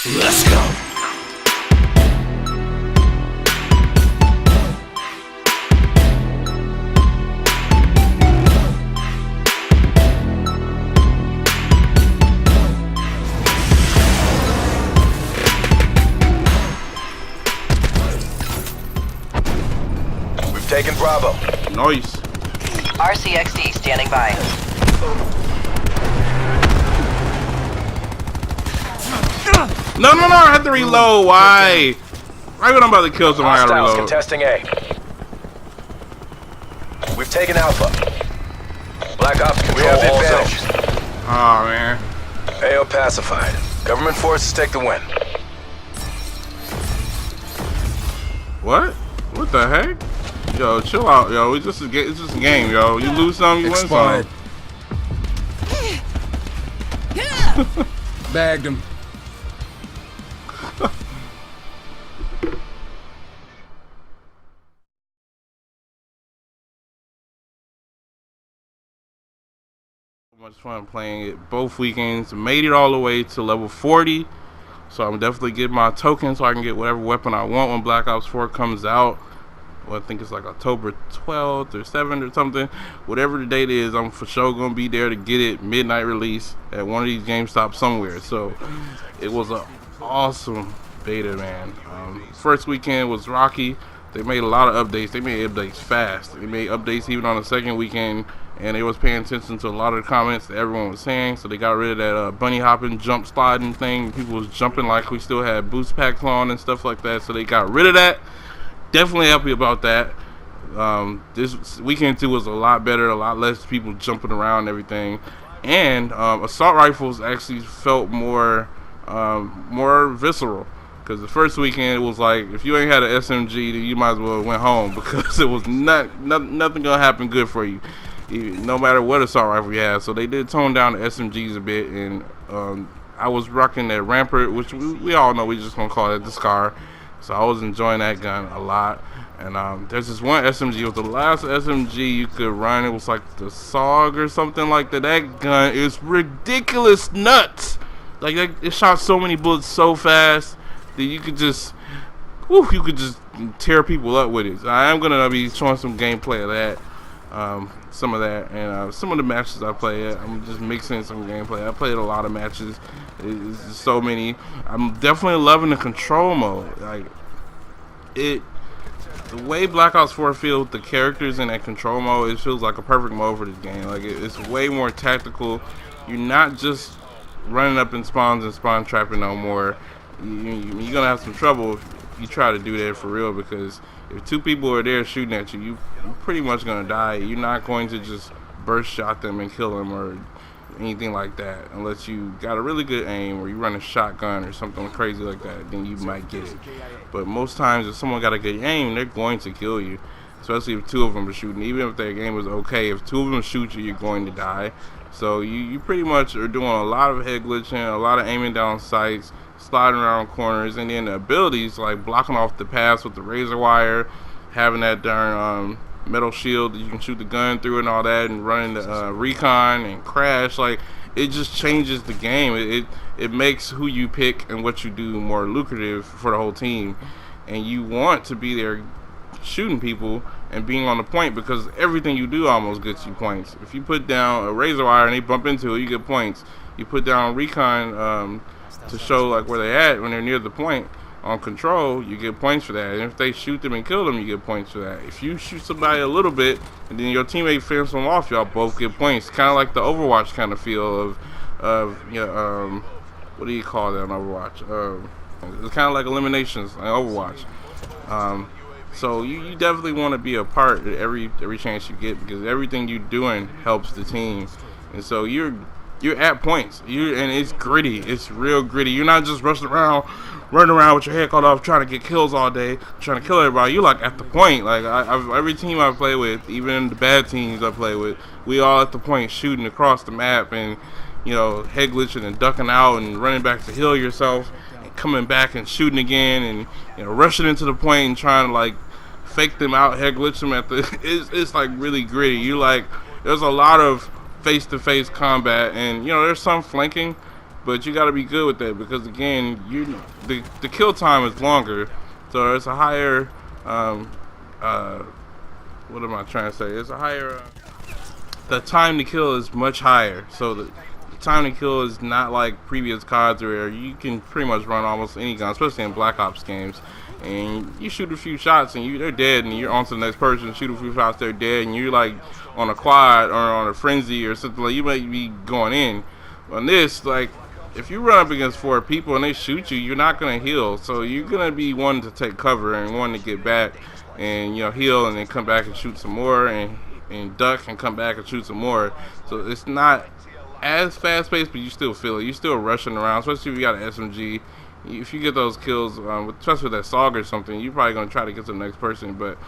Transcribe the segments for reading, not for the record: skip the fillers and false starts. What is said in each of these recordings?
Let's go. We've taken Bravo. Nice. RCXD standing by. No, I had to reload. Why? Right when I'm about to kill somebody, I gotta Hostiles reload. contesting A. We've taken Alpha. Black Ops control all zones. Oh man. AO pacified. Government forces take the win. What? What the heck? Yo, chill out, yo. It's just a game, yo. You lose some, you win some. Bagged him. Much fun playing it both weekends. Made it all the way to level 40, so I'm definitely getting my token so I can get whatever weapon I want when Black Ops 4 comes out. Well, I think it's like October 12th or 7th or something. Whatever the date is, I'm for sure gonna be there to get it midnight release at one of these GameStop somewhere. So it was an awesome beta, man. First weekend was rocky. They made a lot of updates. They made updates fast. They made updates even on the second weekend, and they was paying attention to a lot of the comments that everyone was saying. So they got rid of that bunny hopping, jump sliding thing. People was jumping like we still had boost packs on and stuff like that. So they got rid of that. Definitely happy about that. This weekend too was a lot better. A lot less people jumping around and everything. And assault rifles actually felt more visceral. Because the first weekend it was like, if you ain't had an SMG, then you might as well went home, because it was nothing gonna happen good for you, no matter what assault rifle you had. So they did tone down the SMGs a bit, and I was rocking that Rampart, which we all know we just gonna call it the Scar. So I was enjoying that gun a lot. And there's this one SMG, it was the last SMG you could run. It was like the SOG or something like that. That gun is ridiculous nuts. Like it shot so many bullets so fast that you could just tear people up with it. So I am gonna be showing some gameplay of that, some of that, and some of the matches I play. I'm just mixing some gameplay. I played a lot of matches. It's just so many. I'm definitely loving the control mode. Like the way Black Ops 4 feels, the characters in that control mode, it feels like a perfect mode for this game. Like it's way more tactical. You're not just running up in spawns and spawn trapping no more. You're gonna have some trouble if you try to do that for real, because if two people are there shooting at you, you're pretty much gonna die. You're not going to just burst shot them and kill them or anything like that, unless you got a really good aim or you run a shotgun or something crazy like that. Then you might get it. But most times, if someone got a good aim, they're going to kill you, especially if two of them are shooting. Even if their game is okay, if two of them shoot you, you're going to die. So you pretty much are doing a lot of head glitching, a lot of aiming down sights, sliding around corners, and then the abilities like blocking off the paths with the razor wire, having that darn metal shield that you can shoot the gun through and all that, and running the recon and crash. Like, it just changes the game. It makes who you pick and what you do more lucrative for the whole team, and you want to be there shooting people and being on the point, because everything you do almost gets you points. If you put down a razor wire and they bump into it, you get points. You put down recon to show like where they at when they're near the point on control, you get points for that. And if they shoot them and kill them, you get points for that. If you shoot somebody a little bit and then your teammate fends them off, y'all both get points. Kind of like the Overwatch kind of feel of what do you call that on Overwatch? It's kind of like eliminations on Overwatch. So you definitely want to be a part of every chance you get, because everything you're doing helps the team. And so you're at points. And it's gritty. It's real gritty. You're not just running around with your head cut off trying to get kills all day, trying to kill everybody. You're like at the point. Like every team I play with, even the bad teams I play with, we all at the point shooting across the map, and head glitching and ducking out and running back to heal yourself, and coming back and shooting again, and rushing into the point and trying to like fake them out, head glitch them at the. It's like really gritty. You like, there's a lot of face-to-face combat, and there's some flanking, but you got to be good with that because again, the kill time is longer, so it's a higher what am I trying to say? It's a higher the time to kill is much higher, so the time to kill is not like previous CODs where you can pretty much run almost any gun, especially in Black Ops games, and you shoot a few shots and they're dead, and you're on to the next person, shoot a few shots, they're dead, and you're like on a quad or on a frenzy or something, like you might be going in. On this, like, if you run up against 4 people and they shoot you, you're not gonna heal, so you're gonna be one to take cover and one to get back and, you know, heal and then come back and shoot some more and duck and come back and shoot some more. So it's not as fast paced, but you still feel it. You're still rushing around, especially if you got an SMG. If you get those kills, especially with that SOG or something, you're probably gonna try to get to the next person. But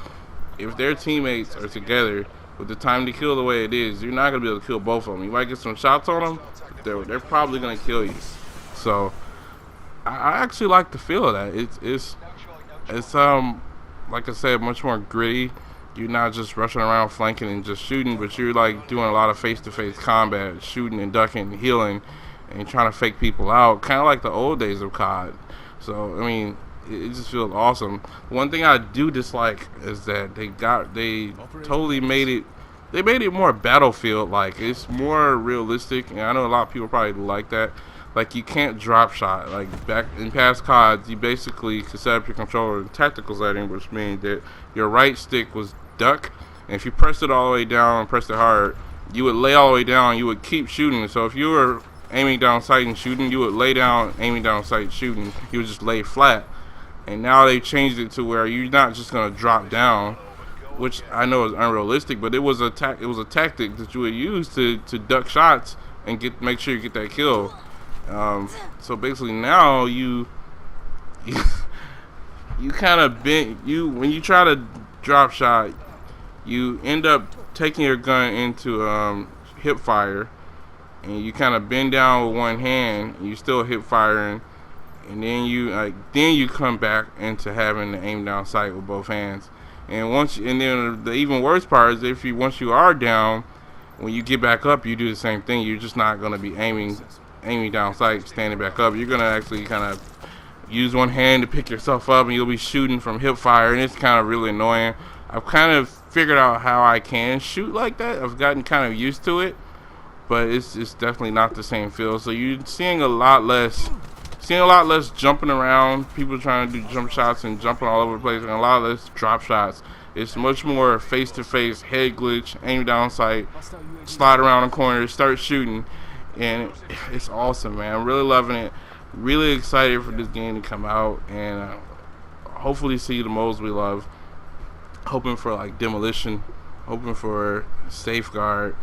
if their teammates are together with the time to kill the way it is, you're not gonna be able to kill both of them. You might get some shots on them, but they're probably gonna kill you. So I actually like the feel of that. It's like I said, much more gritty. You're not just rushing around flanking and just shooting, but you're like doing a lot of face-to-face combat, shooting and ducking and healing and trying to fake people out, kind of like the old days of COD. So I mean, it just feels awesome. One thing I do dislike is that they totally made it more Battlefield like. It's more realistic, and I know a lot of people probably like that. Like, you can't drop shot. Like, back in past CODs, you basically could set up your controller in tactical setting, which means that your right stick was duck, and if you pressed it all the way down and pressed it hard, you would lay all the way down, you would keep shooting. So if you were aiming down sight and shooting, you would lay down, aiming down sight, shooting. You would just lay flat. And now they changed it to where you're not just going to drop down, which I know is unrealistic, but it was a tactic that you would use to duck shots and make sure you get that kill. So basically now you kind of when you try to drop shot, you end up taking your gun into hip fire, and you kind of bend down with one hand and you still hip firing, and then you come back into having to aim down sight with both hands. And then the even worse part is once you are down, when you get back up, you do the same thing. You're just not going to be aiming down sight, standing back up. You're gonna actually kind of use one hand to pick yourself up, and you'll be shooting from hip fire, and it's kind of really annoying. I've kind of figured out how I can shoot like that. I've gotten kind of used to it, but it's definitely not the same feel. So you're seeing a lot less jumping around, people trying to do jump shots and jumping all over the place, and a lot less drop shots. It's much more face-to-face, head glitch, aim down sight, slide around the corners, start shooting. And it's awesome, man. I'm really loving it. Really excited for this game to come out, and hopefully see the modes we love. Hoping for like demolition, hoping for safeguard.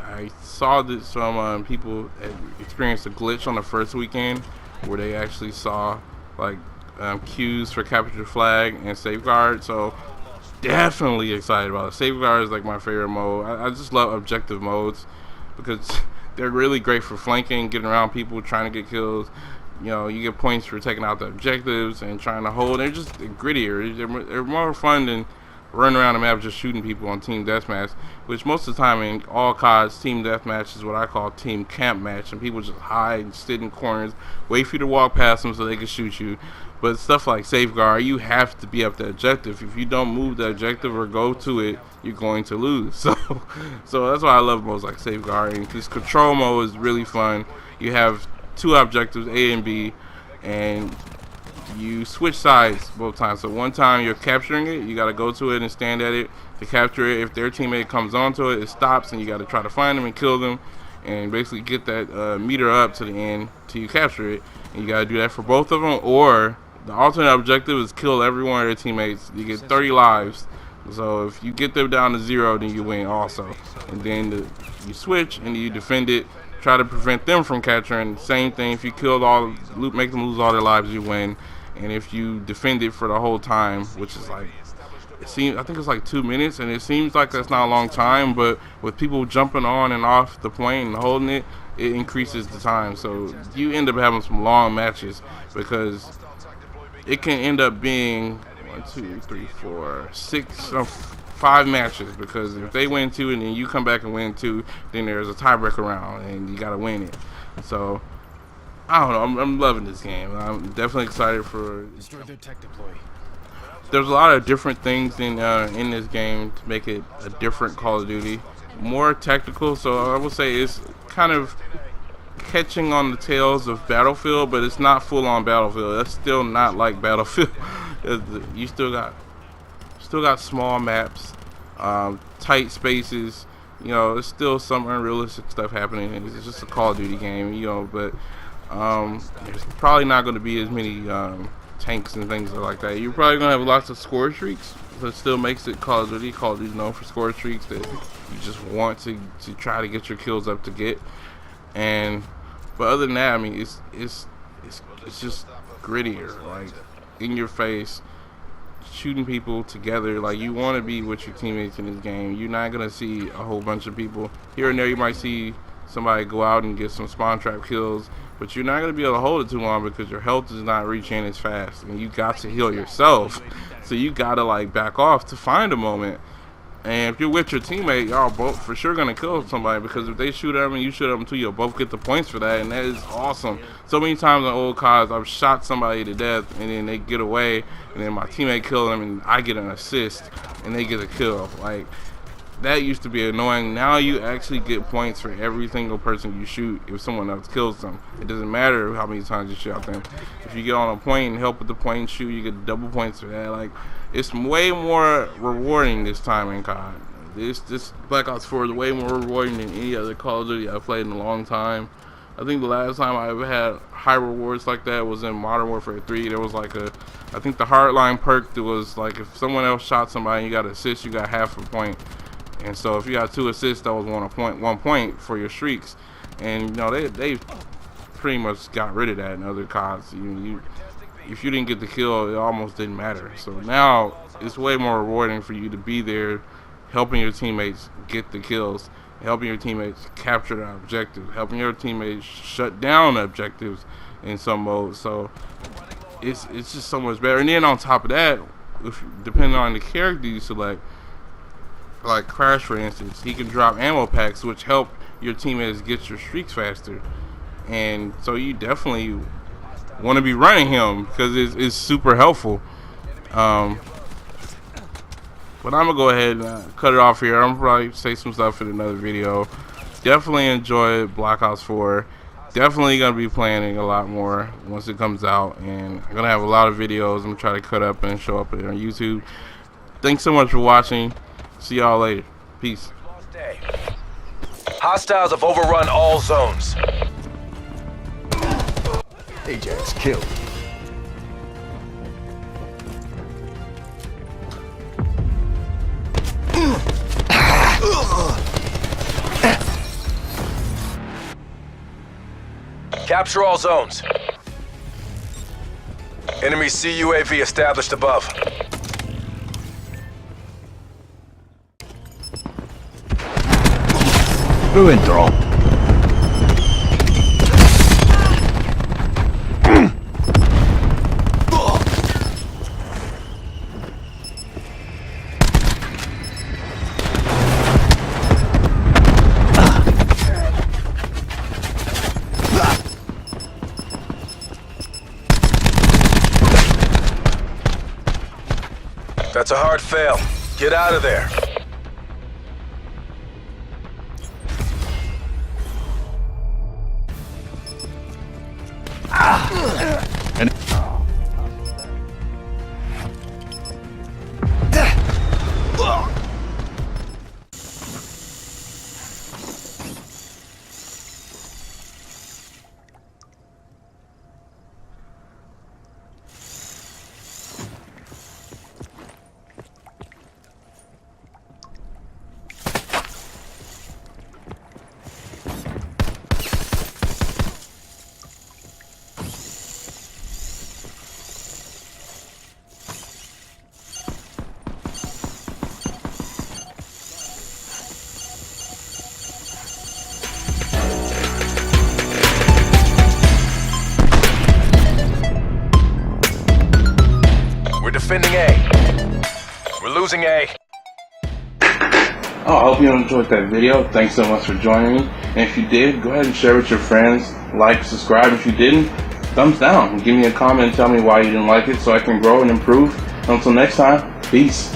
I saw that some people had experienced a glitch on the first weekend where they actually saw like queues for capture the flag and safeguard. So definitely excited about it. Safeguard is like my favorite mode. I just love objective modes because they're really great for flanking, getting around people, trying to get kills. You know, you get points for taking out the objectives and trying to hold. They're just grittier. They're more fun than running around the map just shooting people on team deathmatch, which most of the time in all CODs, team deathmatch is what I call team camp match, and people just hide and sit in corners, wait for you to walk past them so they can shoot you. But stuff like safeguard, you have to be up the objective. If you don't move the objective or go to it, you're going to lose. So that's why I love modes like safeguard. And this control mode is really fun. You have 2 objectives, A and B, and you switch sides both times. So one time you're capturing it, you got to go to it and stand at it to capture it. If their teammate comes onto it, it stops, and you got to try to find them and kill them, and basically get that meter up to the end till you capture it. And you got to do that for both of them, or the alternate objective is kill every one of their teammates. You get 30 lives. So if you get them down to 0, then you win also. And then you switch and you defend it. Try to prevent them from capturing. Same thing. If you make them lose all their lives, you win. And if you defend it for the whole time, which is like, I think it's like 2 minutes, and it seems like that's not a long time, but with people jumping on and off the plane and holding it, it increases the time. So you end up having some long matches because it can end up being 1, 2, 3, 4, 6, 5 matches, because if they win 2 and then you come back and win 2, then there's a tiebreaker round and you gotta win it. So I don't know. I'm loving this game. I'm definitely excited for. Destroy their tech deploy. There's a lot of different things in this game to make it a different Call of Duty, more technical. So I would say it's kind of catching on the tails of Battlefield, but it's not full on Battlefield. That's still not like Battlefield. You still got small maps, tight spaces. You know, there's still some unrealistic stuff happening. It's just a Call of Duty game, you know, but there's probably not going to be as many tanks and things like that. You're probably going to have lots of score streaks, so it still makes it Call of Duty. Call of Duty known for score streaks that you just want to try to get your kills up to get. But other than that, I mean, it's just grittier, like in your face, shooting people together. Like, you want to be with your teammates in this game. You're not gonna see a whole bunch of people here and there. You might see somebody go out and get some spawn trap kills, but you're not gonna be able to hold it too long because your health is not reaching as fast, and you got to heal yourself. So you gotta like back off to find a moment. And if you're with your teammate, y'all both for sure gonna kill somebody, because if they shoot at them and you shoot at them too, you'll both get the points for that, and that is awesome. So many times on old CODs, I've shot somebody to death, and then they get away, and then my teammate kills them, and I get an assist, and they get a kill. Like, that used to be annoying. Now you actually get points for every single person you shoot if someone else kills them. It doesn't matter how many times you shoot them. If you get on a point and help with the point and shoot, you get double points for that. Like, it's way more rewarding this time in COD. This Black Ops 4 is way more rewarding than any other Call of Duty I've played in a long time. I think the last time I ever had high rewards like that was in Modern Warfare 3. There was like I think the Hardline perk that was like, if someone else shot somebody and you got an assist, you got half a point. And so if you got 2 assists, that was 1 point for your streaks. And you know, they pretty much got rid of that in other CODs. If you didn't get the kill, it almost didn't matter. So now it's way more rewarding for you to be there, helping your teammates get the kills, helping your teammates capture the objectives, helping your teammates shut down objectives in some modes. So it's just so much better. And then on top of that, depending on the character you select, like Crash for instance, he can drop ammo packs which help your teammates get your streaks faster. And so you definitely want to be running him because it's super helpful. But I'm gonna go ahead and cut it off here. I'm probably say some stuff in another video. Definitely enjoy Black Ops 4. Definitely gonna be playing a lot more once it comes out, and I'm gonna have a lot of videos I'm gonna try to cut up and show up on YouTube. Thanks so much for watching. See y'all later. Peace. Hostiles have overrun all zones. Ajax killed. Capture all zones. Enemy CUAV established above. Ruin drone. That's a hard fail. Get out of there. Defending A. We're losing A. Oh, I hope you enjoyed that video. Thanks so much for joining me. And if you did, go ahead and share with your friends. Like, subscribe. If you didn't, thumbs down. Give me a comment and tell me why you didn't like it so I can grow and improve. Until next time, peace.